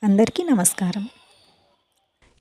అందరికీ నమస్కారం.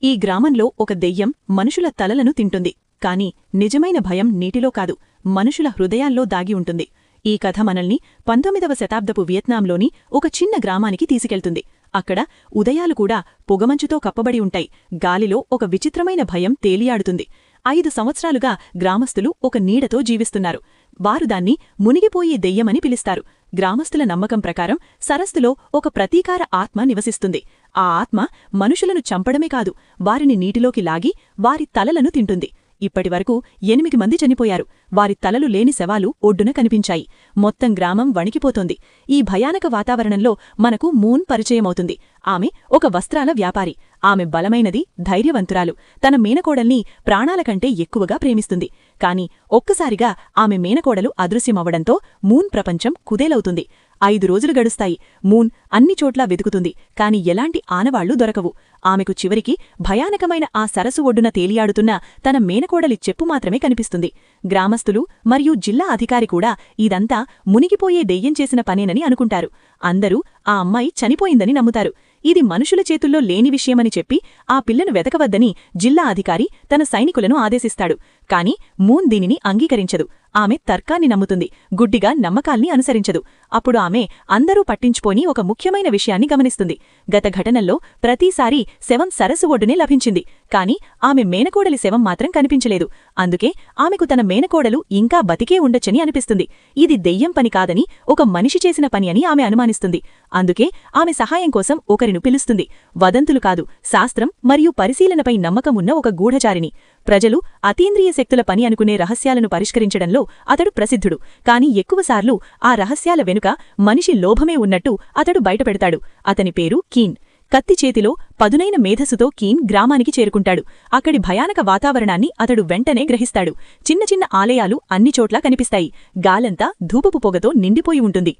ఈ గ్రామంలో ఒక దెయ్యం మనుషుల తలలను తింటుంది. కాని నిజమైన భయం నీటిలో కాదు, మనుషుల హృదయాల్లో దాగి ఉంటుంది. ఈ కథ మనల్ని 19వ శతాబ్దపు వియత్నాంలోని ఒక చిన్న గ్రామానికి తీసుకెళ్తుంది. అక్కడ ఉదయాలు కూడా పొగమంచుతో కప్పబడి ఉంటాయి. గాలిలో ఒక విచిత్రమైన భయం తేలియాడుతుంది. 5 సంవత్సరాలుగా గ్రామస్తులు ఒక నీడతో జీవిస్తున్నారు. వారు దాన్ని మునిగిపోయే దెయ్యమని పిలుస్తారు. గ్రామస్తుల నమ్మకం ప్రకారం సరస్సులో ఒక ప్రతీకార ఆత్మ నివసిస్తుంది. ఆ ఆత్మ మనుషులను చంపడమే కాదు, వారిని నీటిలోకి లాగి వారి తలలను తింటుంది. ఇప్పటివరకు 8 మంది చనిపోయారు. వారి తలలు లేని శవాలు ఒడ్డున కనిపించాయి. మొత్తం గ్రామం వణికిపోతోంది. ఈ భయానక వాతావరణంలో మనకు మూన్ పరిచయమవుతుంది. ఆమె ఒక వస్త్రాల వ్యాపారి. ఆమె బలమైనది, ధైర్యవంతురాలు. తన మేనకోడల్ని ప్రాణాల కంటే ఎక్కువగా ప్రేమిస్తుంది. కాని ఒక్కసారిగా ఆమె మేనకోడలు అదృశ్యమవ్వడంతో మూన్ ప్రపంచం కుదేలవుతుంది. 5 రోజులు గడుస్తాయి. మూన్ అన్ని చోట్లా వెతుకుతుంది, కాని ఎలాంటి ఆనవాళ్లు దొరకవు. ఆమెకు చివరికి భయానకమైన ఆ సరస్సు ఒడ్డున తేలియాడుతున్న తన మేనకోడలి చెప్పు మాత్రమే కనిపిస్తుంది. గ్రామస్తులు మరియు జిల్లా అధికారి కూడా ఇదంతా మునిగిపోయే దెయ్యం చేసిన పనేనని అనుకుంటారు. అందరూ ఆ అమ్మాయి చనిపోయిందని నమ్ముతారు. ఇది మనుషుల చేతుల్లో లేని విషయమని చెప్పి ఆ పిల్లను వెతకవద్దని జిల్లా అధికారి తన సైనికులను ఆదేశిస్తాడు. కాని మూన్ దీనిని అంగీకరించదు. ఆమె తర్కాన్ని నమ్ముతుంది, గుడ్డిగా నమ్మకాల్ని అనుసరించదు. అప్పుడు ఆమె అందరూ పట్టించుపోని ఒక ముఖ్యమైన విషయాన్ని గమనిస్తుంది. గత ఘటనల్లో ప్రతిసారీ శవం సరస్సు ఒడ్డునే లభించింది, కాని ఆమె మేనకోడలి శవం మాత్రం కనిపించలేదు. అందుకే ఆమెకు తన మేనకోడలు ఇంకా బతికే ఉండొచ్చని అనిపిస్తుంది. ఇది దెయ్యం పని కాదని, ఒక మనిషి చేసిన పని అని ఆమె అనుమానిస్తుంది. అందుకే ఆమె సహాయం కోసం ఒకరిని పిలుస్తుంది. వదంతులు కాదు, శాస్త్రం మరియు పరిశీలనపై నమ్మకం ఉన్న ఒక గూఢచారిని. ప్రజలు అతీంద్రియ శక్తుల పని అనుకునే రహస్యాలను పరిష్కరించడంలో అతడు ప్రసిద్ధుడు. కాని ఎక్కువసార్లు ఆ రహస్యాల వెనుక మనిషి లోభమే ఉన్నట్టు అతడు బయటపెడతాడు. అతని పేరు కీన్. కత్తి చేతిలో పదునైన మేధస్సుతో కీన్ గ్రామానికి చేరుకుంటాడు. అక్కడి భయానక వాతావరణాన్ని అతడు వెంటనే గ్రహిస్తాడు. చిన్న చిన్న ఆలయాలు అన్ని చోట్లా కనిపిస్తాయి. గాలంతా ధూపపు పొగతో నిండిపోయి ఉంటుంది.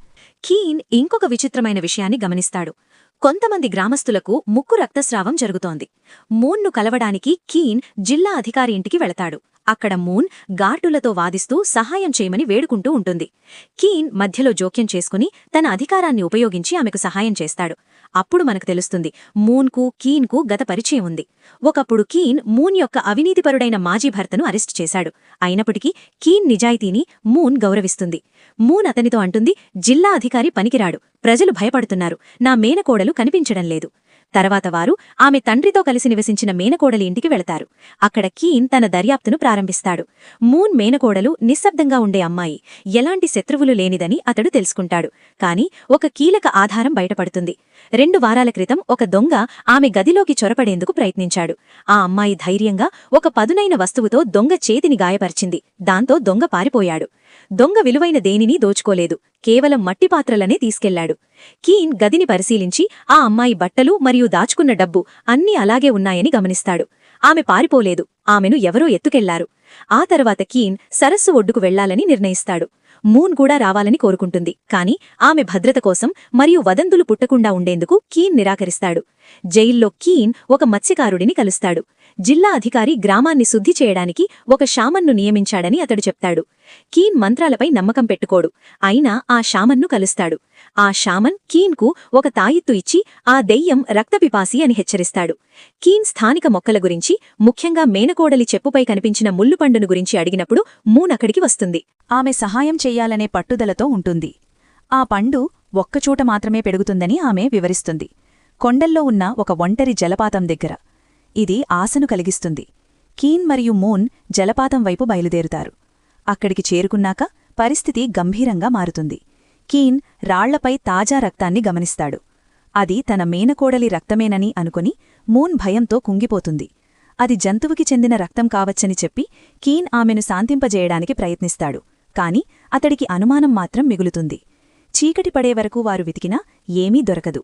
కీన్ ఇంకొక విచిత్రమైన విషయాన్ని గమనిస్తాడు. కొంతమంది గ్రామస్తులకు ముక్కు రక్తస్రావం జరుగుతోంది. మూన్ను కలవడానికి కీన్ జిల్లా అధికారి ఇంటికి వెళతాడు. అక్కడ మూన్ గార్డులతో వాదిస్తూ సహాయం చేయమని వేడుకుంటూ ఉంటుంది. కీన్ మధ్యలో జోక్యం చేసుకుని తన అధికారాన్ని ఉపయోగించి ఆమెకు సహాయం చేస్తాడు. అప్పుడు మనకు తెలుస్తుంది, మూన్కు కీన్కు గత పరిచయం ఉంది. ఒకప్పుడు కీన్ మూన్ యొక్క అవినీతిపరుడైన మాజీ భర్తను అరెస్టు చేశాడు. అయినప్పటికీ కీన్ నిజాయితీని మూన్ గౌరవిస్తుంది. మూన్ అతనితో అంటుంది, జిల్లా అధికారి పనికిరాడు, ప్రజలు భయపడుతున్నారు, నా మేనకోడలు కనిపించడం లేదు. తర్వాత వారు ఆమె తండ్రితో కలిసి నివసించిన మేనకోడలి ఇంటికి వెళతారు. అక్కడ కీన్ తన దర్యాప్తును ప్రారంభిస్తాడు. మూన్ మేనకోడలు నిశ్శబ్దంగా ఉండే అమ్మాయి, ఎలాంటి శత్రువులు లేనిదని అతడు తెలుసుకుంటాడు. కాని ఒక కీలక ఆధారం బయటపడుతుంది. 2 వారాల క్రితం ఒక దొంగ ఆమె గదిలోకి చొరపడేందుకు ప్రయత్నించాడు. ఆ అమ్మాయి ధైర్యంగా ఒక పదునైన వస్తువుతో దొంగ చేతిని గాయపరిచింది. దాంతో దొంగ పారిపోయాడు. దొంగ విలువైన దేనినీ దోచుకోలేదు, కేవలం మట్టిపాత్రలనే తీసుకెళ్లాడు. కీన్ గదిని పరిశీలించి ఆ అమ్మాయి బట్టలు మరియు దాచుకున్న డబ్బు అన్నీ అలాగే ఉన్నాయని గమనిస్తాడు. ఆమె పారిపోలేదు, ఆమెను ఎవరో ఎత్తుకెళ్లారు. ఆ తర్వాత కీన్ సరస్సు ఒడ్డుకు వెళ్లాలని నిర్ణయిస్తాడు. మూన్ కూడా రావాలని కోరుకుంటుంది, కాని ఆమె భద్రత కోసం మరియు వదంతులు పుట్టకుండా ఉండేందుకు కీన్ నిరాకరిస్తాడు. జైల్లో కీన్ ఒక మత్స్యకారుడిని కలుస్తాడు. జిల్లా అధికారి గ్రామాన్ని శుద్ధి చేయడానికి ఒక షామన్ను నియమించాడని అతడు చెప్తాడు. కీన్ మంత్రాలపై నమ్మకం పెట్టుకోడు, అయినా ఆ షామన్ను కలుస్తాడు. ఆ షామన్ కీన్కు ఒక తాయిత్తు ఇచ్చి ఆ దెయ్యం రక్తపిపాసి అని హెచ్చరిస్తాడు. కీన్ స్థానిక మొక్కల గురించి, ముఖ్యంగా మేనకోడలి చెప్పుపై కనిపించిన ముల్లుపండును గురించి అడిగినప్పుడు మూన్ అక్కడికి వస్తుంది. ఆమె సహాయం చెయ్యాలనే పట్టుదలతో ఉంటుంది. ఆ పండు ఒక్కచోట మాత్రమే పెరుగుతుందని ఆమె వివరిస్తుంది. కొండల్లో ఉన్న ఒక ఒంటరి జలపాతం దగ్గర. ఇది ఆశను కలిగిస్తుంది. కీన్ మరియు మూన్ జలపాతం వైపు బయలుదేరుతారు. అక్కడికి చేరుకున్నాక పరిస్థితి గంభీరంగా మారుతుంది. కీన్ రాళ్లపై తాజా రక్తాన్ని గమనిస్తాడు. అది తన మేనకోడలి రక్తమేనని అనుకుని మూన్ భయంతో కుంగిపోతుంది. అది జంతువుకి చెందిన రక్తం కావచ్చని చెప్పి కీన్ ఆమెను శాంతింపజేయడానికి ప్రయత్నిస్తాడు. కాని అతడికి అనుమానం మాత్రం మిగులుతుంది. చీకటి పడే వరకు వారు వెతికినా ఏమీ దొరకదు.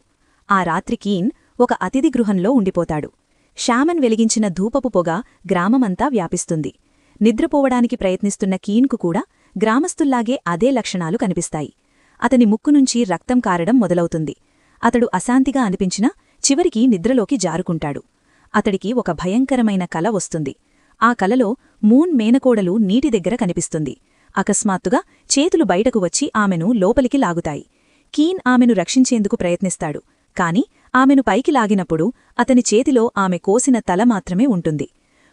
ఆ రాత్రి కీన్ ఒక అతిథి గృహంలో ఉండిపోతాడు. షామన్ వెలిగించిన ధూపపు పొగ గ్రామమంతా వ్యాపిస్తుంది. నిద్రపోవడానికి ప్రయత్నిస్తున్న కీన్కు కూడా గ్రామస్తుల్లాగే అదే లక్షణాలు కనిపిస్తాయి. అతని ముక్కునుంచి రక్తం కారడం మొదలవుతుంది. అతడు అశాంతిగా అనిపించినా చివరికి నిద్రలోకి జారుకుంటాడు. అతడికి ఒక భయంకరమైన కల వస్తుంది. ఆ కలలో మూన్ మేనకోడలు నీటి దగ్గర కనిపిస్తుంది. అకస్మాత్తుగా చేతులు బయటకు వచ్చి ఆమెను లోపలికి లాగుతాయి. కీన్ ఆమెను రక్షించేందుకు ప్రయత్నిస్తాడు. కాని ఆమెను పైకి లాగినప్పుడు అతని చేతిలో ఆమె కోసిన తల మాత్రమే ఉంటుంది.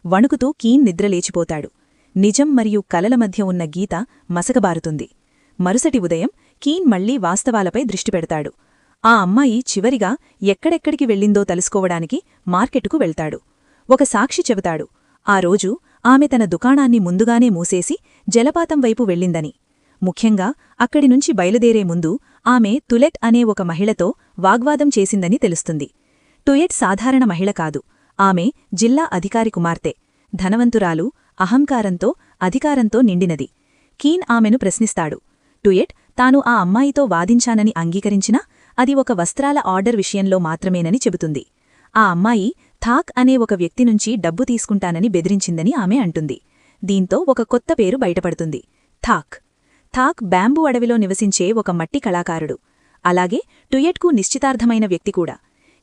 వణుకుతూ కీన్ నిద్రలేచిపోతాడు. నిజం మరియు కలల మధ్య ఉన్న గీత మసకబారుతుంది. మరుసటి ఉదయం కీన్ మళ్లీ వాస్తవాలపై దృష్టిపెడతాడు. ఆ అమ్మాయి చివరిగా ఎక్కడెక్కడికి వెళ్ళిందో తెలుసుకోవడానికి మార్కెటుకు వెళ్తాడు. ఒక సాక్షి చెబుతాడు, ఆ రోజు ఆమె తన దుకాణాన్ని ముందుగానే మూసేసి జలపాతం వైపు వెళ్ళిందని. ముఖ్యంగా అక్కడినుంచి బయలుదేరే ముందు ఆమె టులెట్ అనే ఒక మహిళతో వాగ్వాదం చేసిందని తెలుస్తుంది. టుయెట్ సాధారణ మహిళ కాదు. ఆమె జిల్లా అధికారి కుమార్తె. ధనవంతురాలు, అహంకారంతో, అధికారంతో నిండినది. కీన్ ఆమెను ప్రశ్నిస్తాడు. టుయెట్ తాను ఆ అమ్మాయితో వాదించానని అంగీకరించినా అది ఒక వస్త్రాల ఆర్డర్ విషయంలో మాత్రమేనని చెబుతుంది. ఆ అమ్మాయి థాక్ అనే ఒక వ్యక్తి నుంచి డబ్బు తీసుకుంటానని బెదిరించిందని ఆమె అంటుంది. దీంతో ఒక కొత్త పేరు బయటపడుతుంది, థాక్. థాక్ బ్యాంబూ అడవిలో నివసించే ఒక మట్టి కళాకారుడు. అలాగే టుయెట్కు నిశ్చితార్థమైన వ్యక్తి కూడా.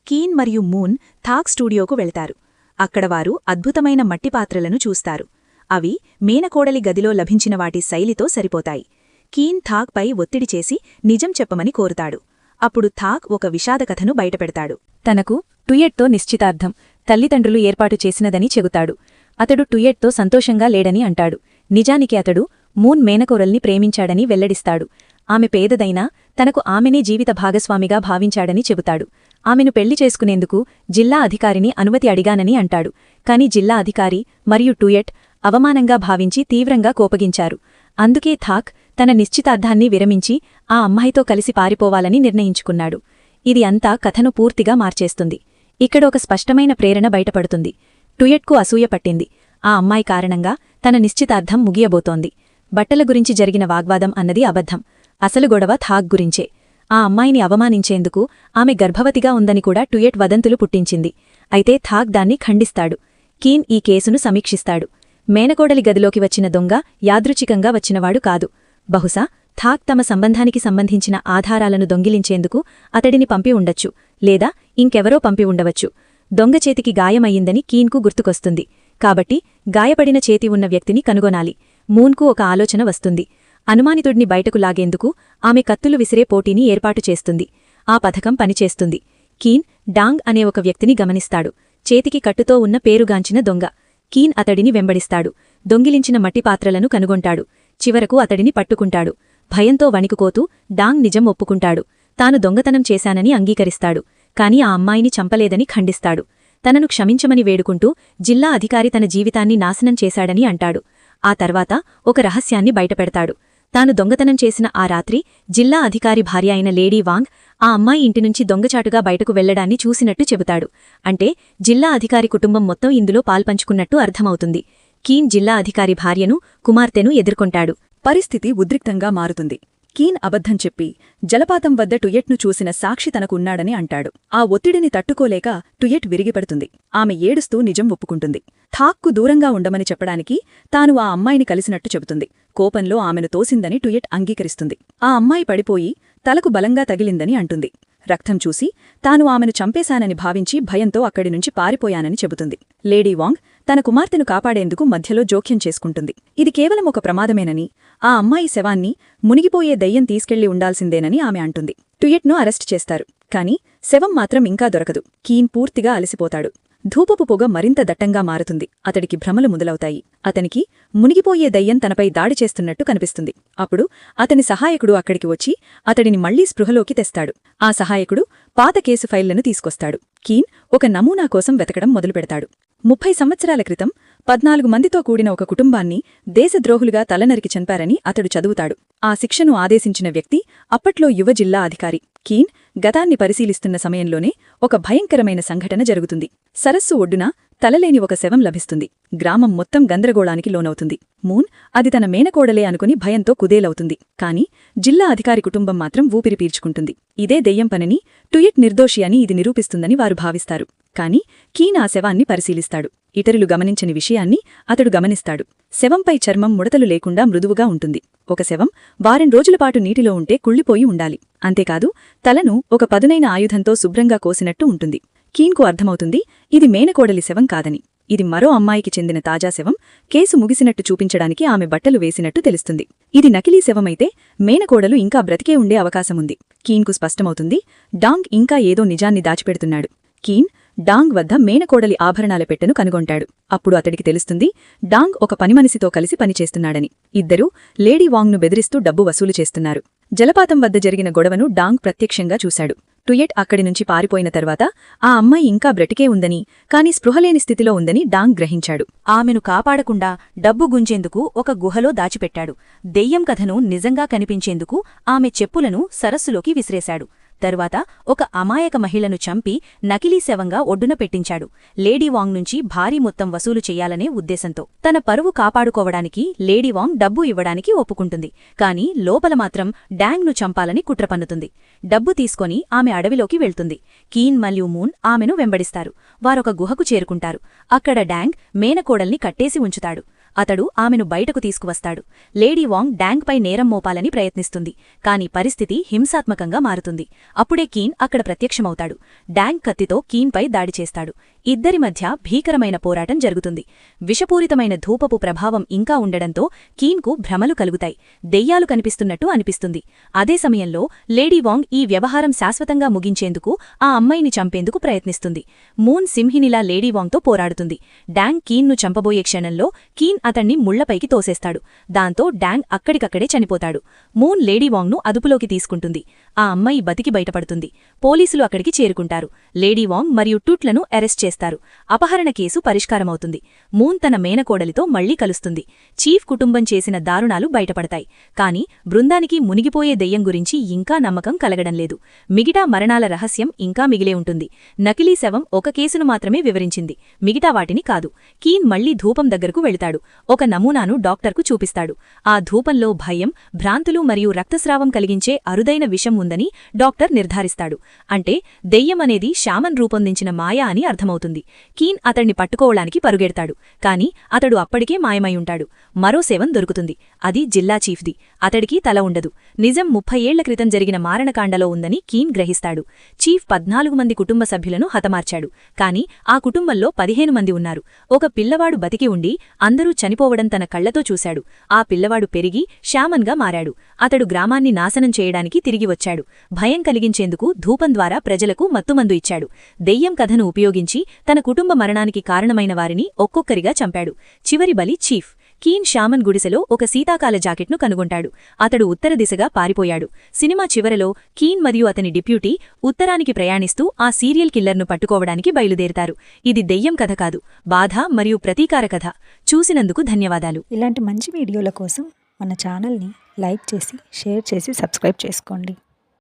కీన్ మరియు మూన్ థాక్ స్టూడియోకు వెళ్తారు. అక్కడ వారు అద్భుతమైన మట్టి పాత్రలను చూస్తారు. అవి మేనకోడలి గదిలో లభించిన వాటి శైలితో సరిపోతాయి. కీన్ థాక్ పై ఒత్తిడి చేసి నిజం చెప్పమని కోరుతాడు. అప్పుడు థాక్ ఒక విషాదకథను బయటపెడతాడు. తనకు టుయెట్తో నిశ్చితార్థం తల్లిదండ్రులు ఏర్పాటు చేసినదని చెబుతాడు. అతడు టుయెట్తో సంతోషంగా లేడని అంటాడు. నిజానికి అతడు మూన్ మేనకోరల్ని ప్రేమించాడని వెల్లడిస్తాడు. ఆమె పేదదైనా తనకు ఆమెనే జీవిత భాగస్వామిగా భావించాడని చెబుతాడు. ఆమెను పెళ్లి చేసుకునేందుకు జిల్లా అధికారిని అనుమతి అడిగానని అంటాడు. కాని జిల్లా అధికారి మరియు టుయెట్ అవమానంగా భావించి తీవ్రంగా కోపగించారు. అందుకే థాక్ తన నిశ్చితార్థాన్ని విరమించి ఆ అమ్మాయితో కలిసి పారిపోవాలని నిర్ణయించుకున్నాడు. ఇది అంతా కథను పూర్తిగా మార్చేస్తుంది. ఇక్కడ ఒక స్పష్టమైన ప్రేరణ బయటపడుతుంది. టుయెట్కు అసూయ పట్టింది. ఆ అమ్మాయి కారణంగా తన నిశ్చితార్థం ముగియబోతోంది. బట్టల గురించి జరిగిన వాగ్వాదం అన్నది అబద్ధం. అసలు గొడవ థాక్ గురించే. ఆ అమ్మాయిని అవమానించేందుకు ఆమె గర్భవతిగా ఉందని కూడా టుయెట్ వదంతులు పుట్టించింది. అయితే థాక్ దాన్ని ఖండిస్తాడు. కీన్ ఈ కేసును సమీక్షిస్తాడు. మేనకోడలి గదిలోకి వచ్చిన దొంగ యాదృచ్ఛికంగా వచ్చినవాడు కాదు. బహుశా థాక్ తమ సంబంధానికి సంబంధించిన ఆధారాలను దొంగిలించేందుకు అతడిని పంపి ఉండొచ్చు, లేదా ఇంకెవరో పంపి ఉండవచ్చు. దొంగ చేతికి గాయమయ్యిందని కీన్కు గుర్తుకొస్తుంది. కాబట్టి గాయపడిన చేతి ఉన్న వ్యక్తిని కనుగొనాలి. మూన్కు ఒక ఆలోచన వస్తుంది. అనుమానితుడిని బయటకు లాగేందుకు ఆమె కత్తులు విసిరే పోటీని ఏర్పాటు చేస్తుంది. ఆ పథకం పనిచేస్తుంది. కీన్ డాంగ్ అనే ఒక వ్యక్తిని గమనిస్తాడు. చేతికి కట్టుతో ఉన్న పేరుగాంచిన దొంగ. కీన్ అతడిని వెంబడిస్తాడు. దొంగిలించిన మట్టి పాత్రలను కనుగొంటాడు. చివరకు అతడిని పట్టుకుంటాడు. భయంతో వణికుపోతూ డాంగ్ నిజం ఒప్పుకుంటాడు. తాను దొంగతనం చేశానని అంగీకరిస్తాడు. కాని ఆ అమ్మాయిని చంపలేదని ఖండిస్తాడు. తనను క్షమించమని వేడుకుంటూ జిల్లా అధికారి తన జీవితాన్ని నాశనం చేశాడని అంటాడు. ఆ తర్వాత ఒక రహస్యాన్ని బయటపెడతాడు. తాను దొంగతనం చేసిన ఆ రాత్రి జిల్లా అధికారి భార్య అయిన లేడీ వాంగ్ ఆ అమ్మాయి ఇంటినుంచి దొంగచాటుగా బయటకు వెళ్లడాన్ని చూసినట్టు చెబుతాడు. అంటే జిల్లా అధికారి కుటుంబం మొత్తం ఇందులో పాల్పంచుకున్నట్టు అర్థమవుతుంది. కీన్ జిల్లా అధికారి భార్యను, కుమార్తెను ఎదుర్కొంటాడు. పరిస్థితి ఉద్రిక్తంగా మారుతుంది. కీన్ అబద్ధం చెప్పి జలపాతం వద్ద టుయెట్ను చూసిన సాక్షి తనకు ఉన్నాడని అంటాడు. ఆ ఒత్తిడిని తట్టుకోలేక టుయెట్ విరిగిపడుతుంది. ఆమె ఏడుస్తూ నిజం ఒప్పుకుంటుంది. థాక్కు దూరంగా ఉండమని చెప్పడానికి తాను ఆ అమ్మాయిని కలిసినట్టు చెబుతుంది. కోపంలో ఆమెను తోసిందని టుయెట్ అంగీకరిస్తుంది. ఆ అమ్మాయి పడిపోయి తలకు బలంగా తగిలిందని అంటుంది. రక్తం చూసి తాను ఆమెను చంపేశానని భావించి భయంతో అక్కడినుంచి పారిపోయానని చెబుతుంది. లేడీ వాంగ్ తన కుమార్తెను కాపాడేందుకు మధ్యలో జోక్యం చేసుకుంటుంది. ఇది కేవలం ఒక ప్రమాదమేనని, ఆ అమ్మాయి శవాన్ని మునిగిపోయే దయ్యం తీసుకెళ్లి ఉండాల్సిందేనని ఆమె అంటుంది. టుయెట్ను అరెస్టు చేస్తారు. కాని శవం మాత్రం ఇంకా దొరకదు. కీన్ పూర్తిగా అలసిపోతాడు. ధూపపు పొగ మరింత దట్టంగా మారుతుంది. అతడికి భ్రమలు మొదలవుతాయి. అతనికి మునిగిపోయే దయ్యం తనపై దాడి చేస్తున్నట్టు కనిపిస్తుంది. అప్పుడు అతని సహాయకుడు అక్కడికి వచ్చి అతడిని మళ్లీ స్పృహలోకి తెస్తాడు. ఆ సహాయకుడు పాత కేసు ఫైళ్లను తీసుకొస్తాడు. కీన్ ఒక నమూనా కోసం వెతకడం మొదలుపెడతాడు. 30 సంవత్సరాల క్రితం 14 మందితో కూడిన ఒక కుటుంబాన్ని దేశద్రోహులుగా తలనరికి చంపారని అతడు చదువుతాడు. ఆ శిక్షను ఆదేశించిన వ్యక్తి అప్పట్లో యువ జిల్లా అధికారి. కీన్ గతాన్ని పరిశీలిస్తున్న సమయంలోనే ఒక భయంకరమైన సంఘటన జరుగుతుంది. సరస్సు ఒడ్డున తలలేని ఒక శవం లభిస్తుంది. గ్రామం మొత్తం గందరగోళానికి లోనవుతుంది. మూన్ అది తన మేనకోడలే అనుకుని భయంతో కుదేలవుతుంది. కాని జిల్లా అధికారి కుటుంబం మాత్రం ఊపిరి పీల్చుకుంటుంది. ఇదే దెయ్యం పనని, టుయెట్ నిర్దోషి అని ఇది నిరూపిస్తుందని వారు భావిస్తారు. కాని కీన్ ఆ శవాన్ని పరిశీలిస్తాడు. ఇతరులు గమనించని విషయాన్ని అతడు గమనిస్తాడు. శవంపై చర్మం ముడతలు లేకుండా మృదువుగా ఉంటుంది. ఒక శవం వారం రోజులపాటు నీటిలో ఉంటే కుళ్ళిపోయి ఉండాలి. అంతేకాదు తలను ఒక పదునైన ఆయుధంతో శుభ్రంగా కోసినట్టు ఉంటుంది. కీన్కు అర్థమవుతుంది ఇది మేనకోడలి శవం కాదని. ఇది మరో అమ్మాయికి చెందిన తాజా శవం. కేసు ముగిసినట్టు చూపించడానికి ఆమె బట్టలు వేసినట్టు తెలుస్తుంది. ఇది నకిలీ శవమైతే మేనకోడలు ఇంకా బ్రతికే ఉండే అవకాశముంది. కీన్కు స్పష్టమవుతుంది డాంగ్ ఇంకా ఏదో నిజాన్ని దాచిపెడుతున్నాడు. కీన్ డాంగ్ వద్ద మేనకోడలి ఆభరణాల పెట్టెను కనుగొంటాడు. అప్పుడు అతడికి తెలుస్తుంది డాంగ్ ఒక పనిమనిషితో కలిసి పనిచేస్తున్నాడని. ఇద్దరూ లేడీ వాంగ్ను బెదిరిస్తూ డబ్బు వసూలు చేస్తున్నారు. జలపాతం వద్ద జరిగిన గొడవను డాంగ్ ప్రత్యక్షంగా చూశాడు. టుయెట్ అక్కడి నుంచి పారిపోయిన తర్వాత ఆ అమ్మాయి ఇంకా బ్రతికే ఉందని, కాని స్పృహలేని స్థితిలో ఉందని డాంగ్ గ్రహించాడు. ఆమెను కాపాడకుండా డబ్బు గుంజేందుకు ఒక గుహలో దాచిపెట్టాడు. దెయ్యం కథను నిజంగా కనిపించేందుకు ఆమె చెప్పులను సరస్సులోకి విసిరేశాడు. తరువాత ఒక అమాయక మహిళను చంపి నకిలీ శవంగా ఒడ్డున పెట్టించాడు. లేడీ వాంగ్ నుంచి భారీ మొత్తం వసూలు చెయ్యాలనే ఉద్దేశంతో. తన పరువు కాపాడుకోవడానికి లేడీ వాంగ్ డబ్బు ఇవ్వడానికి ఒప్పుకుంటుంది. కాని లోపల మాత్రం డాంగ్ను చంపాలని కుట్ర పన్నుతుంది. డబ్బు తీసుకొని ఆమె అడవిలోకి వెళ్తుంది. కీన్ మరియు మూన్ ఆమెను వెంబడిస్తారు. వారొక గుహకు చేరుకుంటారు. అక్కడ డాంగ్ మేనకోడల్ని కట్టేసి ఉంచుతాడు. అతడు ఆమెను బయటకు తీసుకువస్తాడు. లేడీ వాంగ్ డాంగ్పై నేరం మోపాలని ప్రయత్నిస్తుంది. కాని పరిస్థితి హింసాత్మకంగా మారుతుంది. అప్పుడే కీన్ అక్కడ ప్రత్యక్షమవుతాడు. డాంగ్ కత్తితో కీన్పై దాడి చేస్తాడు. ఇద్దరి మధ్య భీకరమైన పోరాటం జరుగుతుంది. విషపూరితమైన ధూపపు ప్రభావం ఇంకా ఉండడంతో కీన్కు భ్రమలు కలుగుతాయి. దెయ్యాలు కనిపిస్తున్నట్టు అనిపిస్తుంది. అదే సమయంలో లేడీ వాంగ్ ఈ వ్యవహారం శాశ్వతంగా ముగించేందుకు ఆ అమ్మాయిని చంపేందుకు ప్రయత్నిస్తుంది. మూన్ సింహినిలా లేడీ వాంగ్తో పోరాడుతుంది. డాంగ్ కీన్ను చంపబోయే క్షణంలో కీన్ అతణ్ణి ముళ్లపైకి తోసేస్తాడు. దాంతో డాంగ్ అక్కడికక్కడే చనిపోతాడు. మూన్ లేడీ వాంగ్ను అదుపులోకి తీసుకుంటుంది. ఆ అమ్మాయి బతికి బయటపడుతుంది. పోలీసులు అక్కడికి చేరుకుంటారు. లేడీ వాంగ్ మరియు టుట్లను అరెస్ట్ చేస్తారు. అపహరణ కేసు పరిష్కారమవుతుంది. మూన్ తన మేనకోడలితో మళ్లీ కలుస్తుంది. చీఫ్ కుటుంబం చేసిన దారుణాలు బయటపడతాయి. కాని బృందానికి మునిగిపోయే దెయ్యం గురించి ఇంకా నమ్మకం కలగడంలేదు. మిగతా మరణాల రహస్యం ఇంకా మిగిలే ఉంటుంది. నకిలీ శవం ఒక కేసును మాత్రమే వివరించింది, మిగతా వాటిని కాదు. కీన్ మళ్లీ ధూపం దగ్గరకు వెళతాడు. ఒక నమూనాను డాక్టర్కు చూపిస్తాడు. ఆ ధూపంలో భయం, భ్రాంతులు మరియు రక్తస్రావం కలిగించే అరుదైన విషం ఉందని డాక్టర్ నిర్ధారిస్తాడు. అంటే దెయ్యం అనేది శామన్ రూపొందించిన మాయ అని అర్థమవుతుంది. కీన్ అతణ్ణి పట్టుకోవడానికి పరుగెడతాడు. కాని అతడు అప్పటికే మాయమై ఉంటాడు. మరో శవం దొరుకుతుంది. అది జిల్లా చీఫ్ది. అతడికి తల ఉండదు. నిజం 30 ఏళ్ల క్రితం జరిగిన మారణకాండలో ఉందని కీన్ గ్రహిస్తాడు. చీఫ్ 14 మంది కుటుంబ సభ్యులను హతమార్చాడు. కాని ఆ కుటుంబంలో 15 మంది ఉన్నారు. ఒక పిల్లవాడు బతికి ఉండి అందరూ చనిపోవడం తన కళ్లతో చూశాడు. ఆ పిల్లవాడు పెరిగి శామన్గా మారాడు. అతడు గ్రామాన్ని నాశనం చేయడానికి తిరిగి వచ్చాడు. భయం కలిగించేందుకు ధూపం ద్వారా ప్రజలకు మత్తుమందు ఇచ్చాడు. దెయ్యం కథను ఉపయోగించి తన కుటుంబ మరణానికి కారణమైన వారిని ఒక్కొక్కరిగా చంపాడు. చివరి బలి చీఫ్. కీన్ శామన్ గుడిసెలో ఒక శీతాకాల జాకెట్ను కనుగొంటాడు. అతడు ఉత్తర దిశగా పారిపోయాడు. సినిమా చివరలో కీన్ మరియు అతని డిప్యూటీ ఉత్తరానికి ప్రయాణిస్తూ ఆ సీరియల్ కిల్లర్ను పట్టుకోవడానికి బయలుదేరతారు. ఇది దెయ్యం కథ కాదు, బాధ మరియు ప్రతీకార కథ. చూసినందుకు ధన్యవాదాలు. ఇలాంటి మంచి వీడియోల కోసం మన ఛానల్ని లైక్ చేసి, షేర్ చేసి, సబ్స్క్రైబ్ చేసుకోండి.